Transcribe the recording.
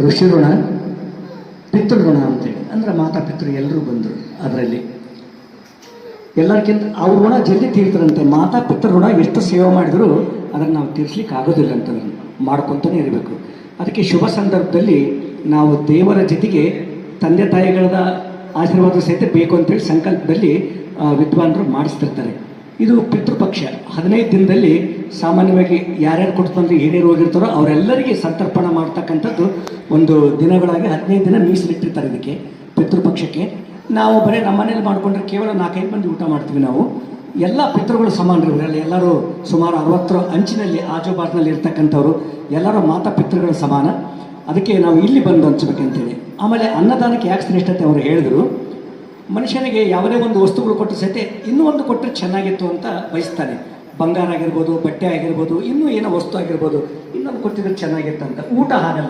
ಋಷಿ ಋಣ, ಪಿತೃಋಣ ಅಂತೇಳಿ. ಅಂದರೆ ಮಾತಾಪಿತೃ ಎಲ್ಲರೂ ಬಂದರು. ಅದರಲ್ಲಿ ಎಲ್ಲರಿಗಿಂತ ಅವ್ರ ಋಣ ಜಲ್ದಿ ತೀರ್ತಾರಂತೆ. ಮಾತಾಪಿತೃ ಋಣ ಎಷ್ಟು ಸೇವೆ ಮಾಡಿದರೂ ಅದನ್ನು ನಾವು ತೀರಿಸ್ಲಿಕ್ಕೆ ಆಗೋದಿಲ್ಲ ಅಂತ, ಅದನ್ನು ಮಾಡ್ಕೊತಾನೆ ಇರಬೇಕು. ಅದಕ್ಕೆ ಶುಭ ಸಂದರ್ಭದಲ್ಲಿ ನಾವು ದೇವರ ಜೊತೆಗೆ ತಂದೆ ತಾಯಿಗಳ ಆಶೀರ್ವಾದ ಸಹಿತ ಬೇಕು ಅಂತೇಳಿ ಸಂಕಲ್ಪದಲ್ಲಿ ವಿದ್ವಾಂಸರು ಮಾಡಿಸ್ತಿರ್ತಾರೆ. ಇದು ಪಿತೃಪಕ್ಷ 15 ದಿನದಲ್ಲಿ ಸಾಮಾನ್ಯವಾಗಿ ಯಾರ್ಯಾರು ಕೊಡ್ತಂದ್ರೆ ಹಿರಿಯರು ಹೋಗಿರ್ತಾರೋ ಅವರೆಲ್ಲರಿಗೆ ಸಂತರ್ಪಣ ಮಾಡ್ತಕ್ಕಂಥದ್ದು ಒಂದು ದಿನಗಳಾಗಿ 15 ದಿನ ಮೀಸಲಿಟ್ಟಿರ್ತಾರೆ ಇದಕ್ಕೆ ಪಿತೃಪಕ್ಷಕ್ಕೆ. ನಾವು ಬರೀ ನಮ್ಮ ಮನೇಲಿ ಮಾಡ್ಕೊಂಡ್ರೆ ಕೇವಲ 4-5 ಮಂದಿ ಊಟ ಮಾಡ್ತೀವಿ ನಾವು. ಎಲ್ಲ ಪಿತೃಗಳು ಸಮಾನರು ಇವರೆಲ್ಲ. ಎಲ್ಲರೂ ಸುಮಾರು 60 ಅಂಚಿನಲ್ಲಿ ಆಜುಬಾಜಿನಲ್ಲಿ ಇರ್ತಕ್ಕಂಥವ್ರು ಎಲ್ಲರೂ ಮಾತಾಪಿತೃಗಳು ಸಮಾನ. ಅದಕ್ಕೆ ನಾವು ಇಲ್ಲಿ ಬಂದು ಹಂಚ್ಬೇಕಂತೇಳಿ. ಆಮೇಲೆ ಅನ್ನದಾನಕ್ಕೆ ಯಾಕೆ ಶ್ರೇಷ್ಠತೆ ಅವರು ಹೇಳಿದ್ರು, ಮನುಷ್ಯನಿಗೆ ಯಾವುದೇ ಒಂದು ವಸ್ತುಗಳು ಕೊಟ್ಟು ಸಹಿತ ಇನ್ನೂ ಒಂದು ಕೊಟ್ಟರೆ ಚೆನ್ನಾಗಿತ್ತು ಅಂತ ಬಯಸ್ತಾನೆ. ಬಂಗಾರ ಆಗಿರ್ಬೋದು, ಬಟ್ಟೆ ಆಗಿರ್ಬೋದು, ಇನ್ನೂ ಏನೋ ವಸ್ತು ಆಗಿರ್ಬೋದು, ಇನ್ನೊಂದು ಕೊಟ್ಟಿದ್ರೆ ಚೆನ್ನಾಗಿತ್ತು ಅಂತ. ಊಟ ಹಾಗಲ್ಲ.